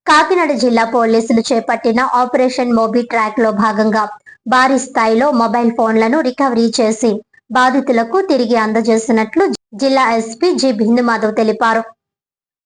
కాకినాడ జిల్లా పోలీసులు చేపట్టిన ఆపరేషన్ మోబీ ట్రాక్ లో భాగంగా భారీ స్థాయిలో మొబైల్ ఫోన్లను రికవరీ చేసి బాధితులకు తిరిగి అందజేసినట్లు జిల్లా ఎస్పీ జి బిందుమాధవ్ తెలిపారు.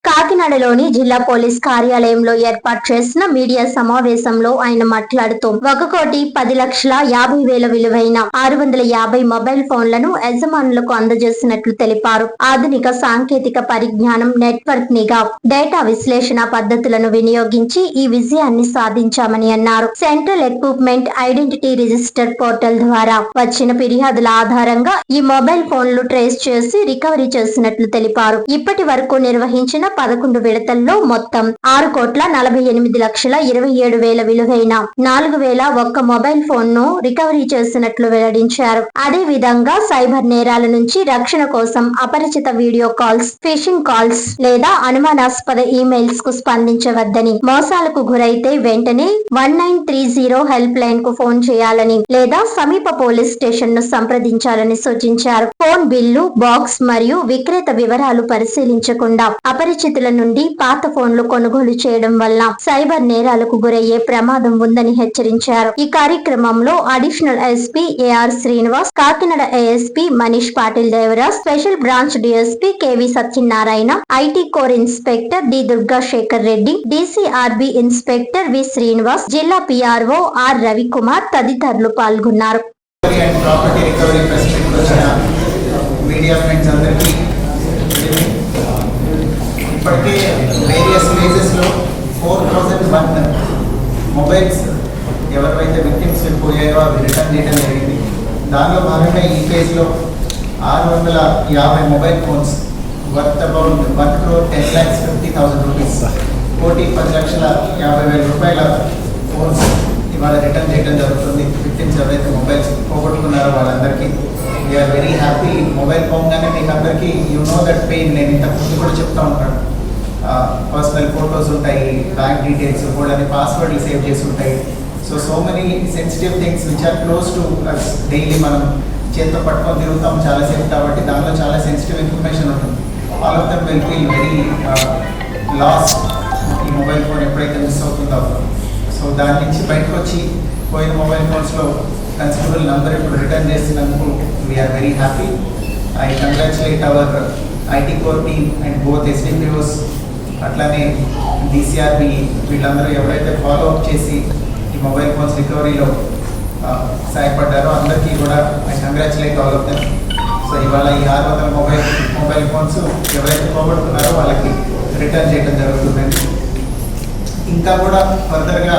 కాకినాడలోని జిల్లా పోలీస్ కార్యాలయంలో ఏర్పాటు చేసిన మీడియా సమావేశంలో ఆయన మాట్లాడుతూ 1,10,50,000 విలువైన 650 మొబైల్ ఫోన్లను యజమానులకు అందజేసినట్లు తెలిపారు. ఆధునిక సాంకేతిక పరిజ్ఞానం, నెట్వర్క్ నిఘా, డేటా విశ్లేషణ పద్ధతులను వినియోగించి ఈ విజయాన్ని సాధించామని అన్నారు. Central equipment identity register portal ద్వారా వచ్చిన ఫిర్యాదుల ఆధారంగా ఈ మొబైల్ ఫోన్లు ట్రేస్ చేసి రికవరీ చేసినట్లు తెలిపారు. ఇప్పటి వరకు నిర్వహించిన 11 విడతల్లో మొత్తం 6,48,27,000 విలువైన 4,001 మొబైల్ ఫోన్ ను రికవరీ చేసినట్లు వెల్లడించారు. అదే విధంగా సైబర్ నేరాల నుంచి రక్షణ కోసం అపరిచిత వీడియో కాల్స్, ఫిషింగ్ కాల్స్ లేదా అనుమానాస్పద ఈమెయిల్స్ కు స్పందించవద్దని, మోసాలకు గురైతే వెంటనే 1930 హెల్ప్ లైన్ కు ఫోన్ చేయాలని లేదా సమీప పోలీస్ స్టేషన్ ను సంప్రదించాలని సూచించారు. ఫోన్ బిల్లు, బాక్స్ మరియు విక్రేత వివరాలు పరిశీలించకుండా అపరిచితుల నుండి పాత ఫోన్లు కొనుగోలు చేయడం వల్ల సైబర్ నేరాలకు గురయ్యే ప్రమాదం ఉందని హెచ్చరించారు. ఈ కార్యక్రమంలో additional SP AR Srinivas, Kakinada ASP Manish Patil Devaraj, special branch DSP KV Satyanarayana, IT core inspector D Durgasekhar Reddy, DCRB inspector V Srinivas, జిల్లా పిఆర్ఓ ఆర్ రవికుమార్ తదితరులు పాల్గొన్నారు. ఇప్పటికే వేరియస్ ప్లేసెస్లో 4,001 మొబైల్స్ ఎవరైతే విక్టిమ్స్ పోయాయో అవి రిటర్న్ చేయడం జరిగింది. దానిలో భాగంగా ఈ కేసులో 650 mobile phones worth about 1,10,50,000 rupees, 1,10,50,000 phones ఇవాళ రిటర్న్ చేయడం జరుగుతుంది. విక్టిమ్స్ ఎవరైతే మొబైల్స్ పోగొట్టుకున్నారో వాళ్ళందరికీ వీఆర్ వెరీ హ్యాపీ. మొబైల్ పోగానే మీకు అందరికీ యూ నో దట్ పెయిన్. నేను ఇంతకుముందు కూడా చెప్తా ఉంటాను, పర్సనల్ ఫొటోస్ ఉంటాయి, బ్యాంక్ డీటెయిల్స్ కూడా, పాస్వర్డ్లు సేవ్ చేసి ఉంటాయి. So many sensitive things which are close to us. Daily మనం చేతితో పట్టుకొని తిరుగుతాం చాలాసేపు కాబట్టి దానిలో చాలా సెన్సిటివ్ ఇన్ఫర్మేషన్ ఉంటుంది. All of them will feel very loss. ఈ మొబైల్ ఫోన్ ఎప్పుడైతే మిస్ అవుతుందో సో దాని నుంచి బయటకు వచ్చి పోయిన మొబైల్ ఫోన్స్లో కన్సిడరబుల్ నెంబర్ ఇప్పుడు రిటర్న్ చేసినందుకు we are very happy. I congratulate our IT core team and both SDPOs అట్లానే డిసిఆర్బి వీళ్ళందరూ ఎవరైతే ఫాలో అప్ చేసి ఈ మొబైల్ ఫోన్స్ రికవరీలో సహాయపడ్డారో అందరికీ కూడా I congratulate all of them. So ఇవాళ ఈ 600 మొబైల్ ఫోన్స్ ఎవరైతే పోగొట్టుకున్నారో వాళ్ళకి రిటర్న్ చేయడం జరుగుతుందండి. ఇంకా కూడా ఫర్దర్గా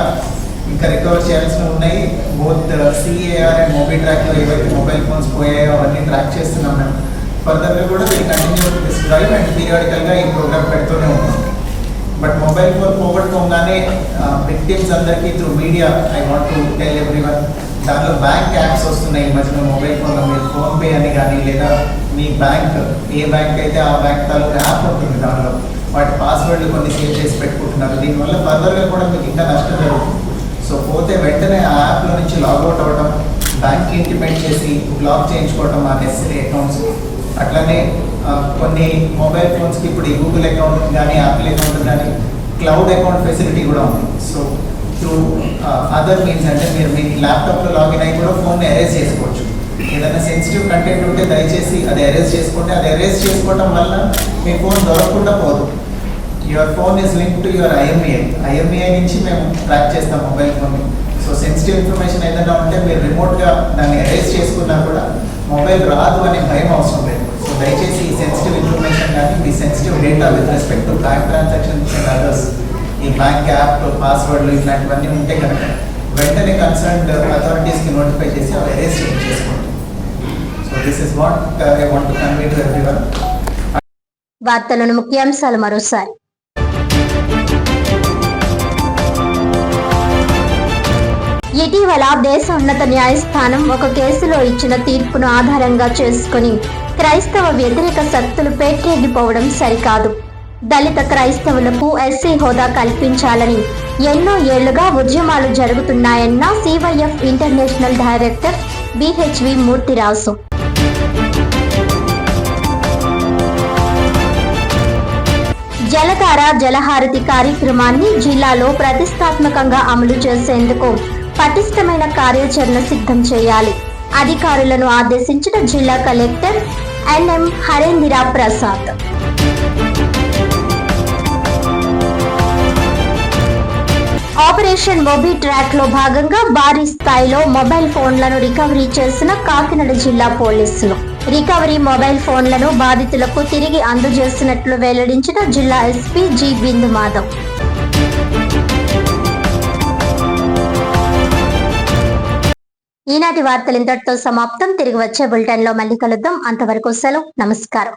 ఇంకా రికవర్ చేయాల్సినవి ఉన్నాయి. బోత్ సిఏఆర్ అండ్ మోబీ ట్రాక్లో ఏవైతే మొబైల్ ఫోన్స్ పోయాయో అవన్నీ ట్రాక్ చేస్తున్నాం మేము. ఫర్దర్గా కూడా వీళ్ళు కంటిన్యూ దిస్ డ్రైవ్ అండ్ పీరియాడికల్గా ఈ ప్రోగ్రామ్ పెడుతూనే ఉంటాం. బట్ మొబైల్ ఫోన్ పోగొట్టుకోగానే విక్టిమ్స్ అందరికీ through media I want to tell everyone, దాంట్లో బ్యాంక్ యాప్స్ వస్తున్నాయి ఈ మధ్యలో. మొబైల్ ఫోన్లో మీరు ఫోన్పే అని కానీ లేదా మీ బ్యాంక్ ఏ బ్యాంక్ అయితే ఆ బ్యాంక్ తాలూకు యాప్ ఉంటుంది, దానిలో వాటి పాస్వర్డ్లు కొన్ని సేవ్ చేసి పెట్టుకుంటున్నారు. దీనివల్ల ఫర్దర్గా కూడా మీకు ఇంకా నష్టం జరుగుతుంది. సో పోతే వెంటనే ఆ యాప్లో నుంచి లాగౌట్ అవ్వడం, బ్యాంక్ ఇంటిమేట్ చేసి బ్లాక్ చేయించుకోవడం ఆ నెసరీ అకౌంట్స్. అట్లనే కొన్ని మొబైల్ ఫోన్స్కి ఇప్పుడు ఈ గూగుల్ అకౌంట్ కానీ యాపిల్ అకౌంట్ కానీ క్లౌడ్ అకౌంట్ ఫెసిలిటీ కూడా ఉంది. సో త్రూ అదర్ మీన్స్ అంటే మీరు మీ ల్యాప్టాప్లో లాగిన్ అయ్యి కూడా ఫోన్ని ఎరేజ్ చేసుకోవచ్చు. ఏదైనా సెన్సిటివ్ కంటెంట్ ఉంటే దయచేసి అది ఎరేజ్ చేసుకుంటే, అది ఎరేజ్ చేసుకోవడం వల్ల మీ ఫోన్ దొరకకుండా పోదు. Your phone is link to your IMEI నుంచి మేము ట్రాక్ చేస్తాం మొబైల్ ఫోన్ని. సో సెన్సిటివ్ ఇన్ఫర్మేషన్ ఏదైనా ఉంటే మీరు రిమోట్గా దాన్ని ఎరేజ్ చేసుకున్నా కూడా మొబైల్ రాదు అనే భయం అవసరం లేదు. సో దయచేసి ఈ సెన్సిటివ్ ఇన్ఫర్మేషన్ కానీ మీ sensitive data with respect to bank transactions and others, ఈ బ్యాంక్ యాప్ పాస్వర్డ్లు ఇట్లాంటివన్నీ ఉంటే కనుక వెంటనే కన్సర్న్డ్ అథారిటీస్కి నోటిఫై చేసి అవి ఎరేజ్ చేసుకోండి. So this is what I want to convey to everyone. వార్తలను ముఖ్యాంశాలు మరోసారి. ఇటీవల దేశ ఉన్నత న్యాయస్థానం ఒక కేసులో ఇచ్చిన తీర్పును ఆధారంగా చేసుకుని క్రైస్తవ వ్యతిరేక శక్తులు పేట్రేగిపోవడం సరికాదు. దళిత క్రైస్తవులకు ఎస్సీ హోదా కల్పించాలని ఎన్నో ఏళ్లుగా ఉద్యమాలు జరుగుతున్నాయన్న CYF international director BHV Murthyraju. Jaladhara Jalaharathi కార్యక్రమాన్ని జిల్లాలో ప్రతిష్టాత్మకంగా అమలు చేసేందుకు పటిష్టమైన కార్యాచరణ సిద్ధం చేయాలి. అధికారులను ఆదేశించిన జిల్లా collector NM Harendra Prasad. Operation Mobi track లో భాగంగా భారీ స్థాయిలో మొబైల్ ఫోన్లను రికవరీ చేసిన కాకినాడ జిల్లా పోలీసులు. రికవరీ మొబైల్ ఫోన్లను బాధితులకు తిరిగి అందజేసినట్లు వెల్లడించిన జిల్లా ఎస్పీ జి బిందు మాధవ్. ఈనాటి వార్తలు ఇంతటితో సమాప్తం. తిరిగి వచ్చే బులెటిన్ లో మళ్ళీ కలుద్దాం. అంతవరకు సెలవు. నమస్కారం.